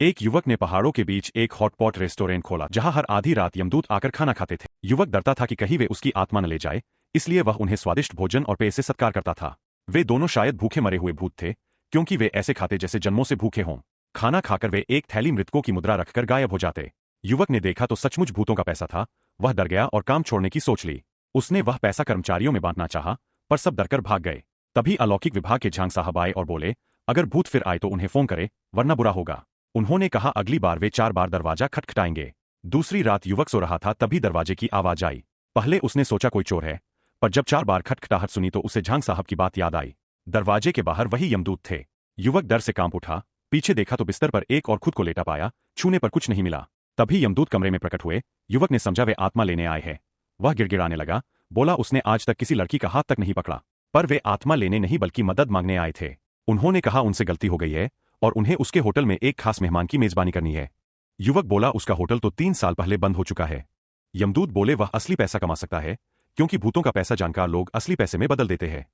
एक युवक ने पहाड़ों के बीच एक हॉटपॉट रेस्टोरेंट खोला जहां हर आधी रात यमदूत आकर खाना खाते थे। युवक डरता था कि कहीं वे उसकी आत्मा न ले जाए, इसलिए वह उन्हें स्वादिष्ट भोजन और पेय से सत्कार करता था। वे दोनों शायद भूखे मरे हुए भूत थे, क्योंकि वे ऐसे खाते जैसे जन्मों से भूखे हों। खाना खाकर वे एक थैली मृतकों की मुद्रा रखकर गायब हो जाते। युवक ने देखा तो सचमुच भूतों का पैसा था। वह डर गया और काम छोड़ने की सोच ली। उसने वह पैसा कर्मचारियों में बांटना चाहा, पर सब डरकर भाग गए। तभी अलौकिक विभाग के झांग साहब आए और बोले, अगर भूत फिर आए तो उन्हें फोन करे, वरना बुरा होगा। उन्होंने कहा अगली बार वे 4 बार दरवाजा खटखटाएंगे। दूसरी रात युवक सो रहा था तभी दरवाजे की आवाज आई। पहले उसने सोचा कोई चोर है, पर जब 4 बार खटखटाहट सुनी तो उसे झांग साहब की बात याद आई। दरवाजे के बाहर वही यमदूत थे। युवक डर से कांप उठा। पीछे देखा तो बिस्तर पर एक और खुद को लेटा पाया, छूने पर कुछ नहीं मिला। तभी यमदूत कमरे में प्रकट हुए। युवक ने समझा वे आत्मा लेने आए हैं। वह गिड़गिड़ाने लगा, बोला उसने आज तक किसी लड़की का हाथ तक नहीं पकड़ा, पर वे आत्मा लेने नहीं बल्कि मदद मांगने आए थे। उन्होंने कहा उनसे गलती हो गई है और उन्हें उसके होटल में एक खास मेहमान की मेजबानी करनी है। युवक बोला उसका होटल तो 3 साल पहले बंद हो चुका है। यमदूत बोले वह असली पैसा कमा सकता है, क्योंकि भूतों का पैसा जानकार लोग असली पैसे में बदल देते हैं।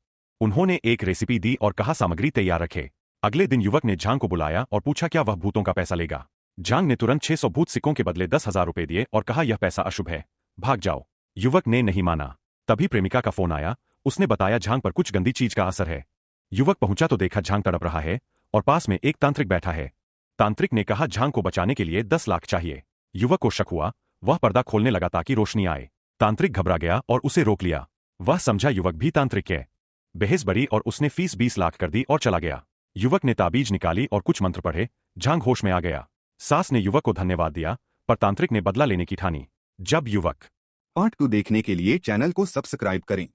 उन्होंने एक रेसिपी दी और कहा सामग्री तैयार रखे। अगले दिन युवक ने झांग को बुलाया और पूछा क्या वह भूतों का पैसा लेगा। झांग ने तुरंत 600 भूत सिक्कों के बदले 10,000 रुपए दिए और कहा यह पैसा अशुभ है, भाग जाओ। युवक ने नहीं माना। तभी प्रेमिका का फोन आया। उसने बताया झांग पर कुछ गंदी चीज का असर है। युवक पहुंचा तो देखा झांग तड़प रहा है और पास में एक तांत्रिक बैठा है। तांत्रिक ने कहा झांग को बचाने के लिए 10 लाख चाहिए। युवक को शक हुआ। वह पर्दा खोलने लगा ताकि रोशनी आए। तांत्रिक घबरा गया और उसे रोक लिया। वह समझा युवक भी तांत्रिक है। बहस बड़ी और उसने फीस 20 लाख कर दी और चला गया। युवक ने ताबीज निकाली और कुछ मंत्र पढ़े। झांग होश में आ गया। सास ने युवक को धन्यवाद दिया, पर तांत्रिक ने बदला लेने की ठानी। जब युवक पार्ट 2 देखने के लिए चैनल को सब्सक्राइब करें।